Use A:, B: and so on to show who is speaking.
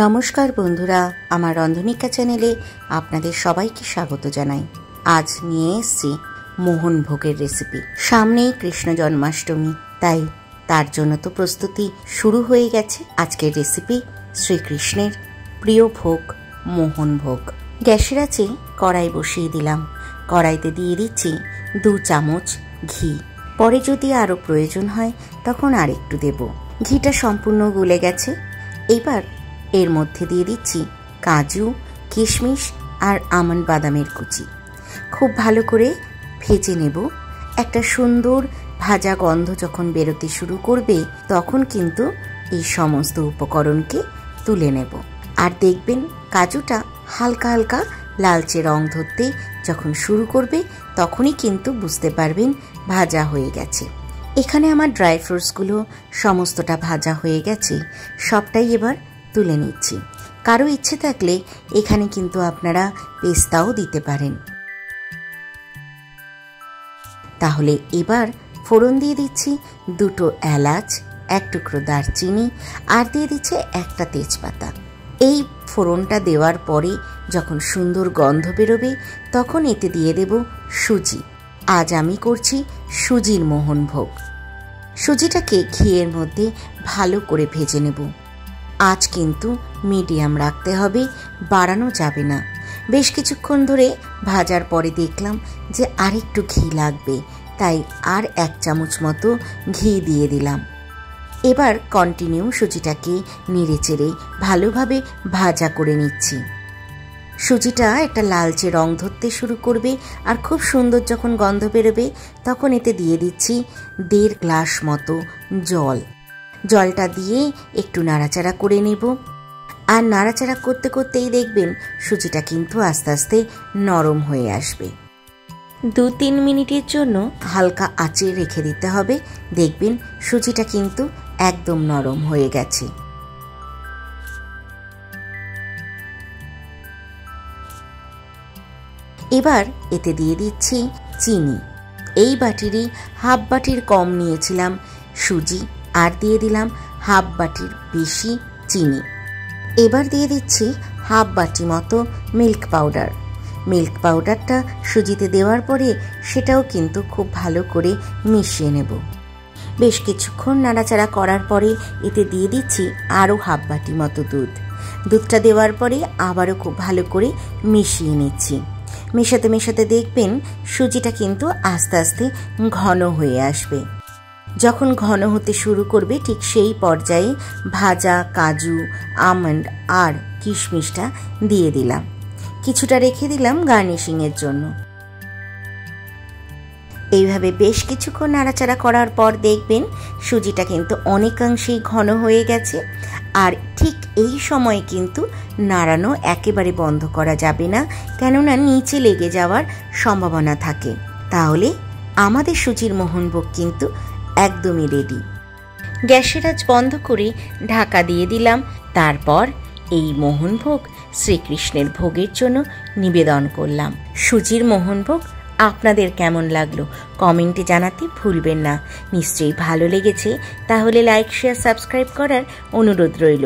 A: নমস্কার বন্ধুরা, আমার রন্ধনিকা চ্যানেলে আপনাদের সবাইকে স্বাগত জানাই। আজ নিয়ে এসেছি মোহনভোগের রেসিপি। সামনেই কৃষ্ণ জন্মাষ্টমী, তাই তার জন্য তো প্রস্তুতি শুরু হয়ে গেছে। আজকের রেসিপি শ্রীকৃষ্ণের প্রিয় ভোগ মোহনভোগ। গ্যাসের আঁচে কড়াই বসিয়ে দিলাম। কড়াইতে দিয়ে দিচ্ছি 2 চামচ ঘি। পরে যদি আরও প্রয়োজন হয় তখন আর একটু দেব। ঘিটা সম্পূর্ণ গলে গেছে। এবার এর মধ্যে দিয়ে দিচ্ছি কাজু, কিশমিশ আর আমন্ড বাদামের কুচি। খুব ভালো করে ভেজে নেব। একটা সুন্দর ভাজা গন্ধ যখন বেরোতে শুরু করবে তখন কিন্তু এই সমস্ত উপকরণকে তুলে নেব। আর দেখবেন কাজুটা হালকা হালকা লালচে রং ধরতে যখন শুরু করবে তখনই কিন্তু বুঝতে পারবেন ভাজা হয়ে গেছে। এখানে আমার ড্রাই ফ্রুটসগুলো সমস্তটা ভাজা হয়ে গেছে। সবটাই এবার তুলে নিচ্ছি। কারো ইচ্ছে থাকলে এখানে কিন্তু আপনারা পেস্তাও দিতে পারেন। তাহলে এবার ফোড়ন দিয়ে দিচ্ছি 2 এলাচ, 1 টুকরো দারচিনি আর দিয়ে দিচ্ছে 1টা তেজপাতা। এই ফোড়নটা দেওয়ার পরে যখন সুন্দর গন্ধ বেরোবে তখন এতে দিয়ে দেব সুজি। আজ আমি করছি সুজির মোহনভোগ। সুজিটাকে ঘিয়ের মধ্যে ভালো করে ভেজে নেব। আজ কিন্তু মিডিয়াম রাখতে হবে, বাড়ানো যাবে না। বেশ কিছুক্ষণ ধরে ভাজার পরে দেখলাম যে আরেকটু ঘি লাগবে, তাই আর 1 চামচ মতো ঘি দিয়ে দিলাম। এবার কন্টিনিউ সুজিটাকে নেড়েচেড়ে ভালোভাবে ভাজা করে নিচ্ছি। সুজিটা একটা লালচে রং ধরতে শুরু করবে আর খুব সুন্দর যখন গন্ধ বেরোবে তখন এতে দিয়ে দিচ্ছি 1.5 গ্লাস মতো জল। জলটা দিয়ে একটু নাড়াচাড়া করে নেব। আর নাড়াচাড়া করতে করতেই দেখবেন সুজিটা কিন্তু আস্তে আস্তে নরম হয়ে আসবে। 2-3 মিনিটের জন্য হালকা আঁচে রেখে দিতে হবে। দেখবেন সুজিটা কিন্তু একদম নরম হয়ে গেছে। এবার এতে দিয়ে দিচ্ছি চিনি। এই বাটিরই হাফ বাটির কম নিয়েছিলাম সুজি আর দিয়ে দিলাম হাফ বাটির বেশি চিনি। এবার দিয়ে দিচ্ছি হাফ বাটি মতো মিল্ক পাউডার। মিল্ক পাউডারটা সুজিতে দেওয়ার পরে সেটাও কিন্তু খুব ভালো করে মিশিয়ে নেব। বেশ কিছুক্ষণ নাড়াচাড়া করার পরে এতে দিয়ে দিচ্ছি আরও হাফ বাটি মতো দুধ। দুধটা দেওয়ার পরে আবারও খুব ভালো করে মিশিয়ে নিচ্ছি। মেশাতে মেশাতে দেখবেন সুজিটা কিন্তু আস্তে আস্তে ঘন হয়ে আসবে। যখন ঘন হতে শুরু করবে ঠিক সেই পর্যায়ে ভাজা কাজু, আমন্ড আর কিশমিশটা দিয়ে দিলাম। কিছুটা রেখে দিলাম গার্নিশিংয়ের জন্য। এইভাবে বেশ কিছুক্ষণ নাড়াচাড়া করার পর দেখবেন সুজিটা কিন্তু অনেকাংশেই ঘন হয়ে গেছে। আর ঠিক এই সময়ে কিন্তু নাড়ানো একেবারে বন্ধ করা যাবে না, কেননা নিচে লেগে যাওয়ার সম্ভাবনা থাকে। তাহলে আমাদের সুজির মোহনভোগ কিন্তু একদমই রেডি। গ্যাসের আঁচ বন্ধ করে ঢাকা দিয়ে দিলাম। তারপর এই মোহনভোগ শ্রীকৃষ্ণের ভোগের জন্য নিবেদন করলাম। সুজির মোহনভোগ আপনাদের কেমন লাগলো কমেন্টে জানাতে ভুলবেন না। নিশ্চয়ই ভালো লেগেছে, তাহলে লাইক, শেয়ার, সাবস্ক্রাইব করার অনুরোধ রইল।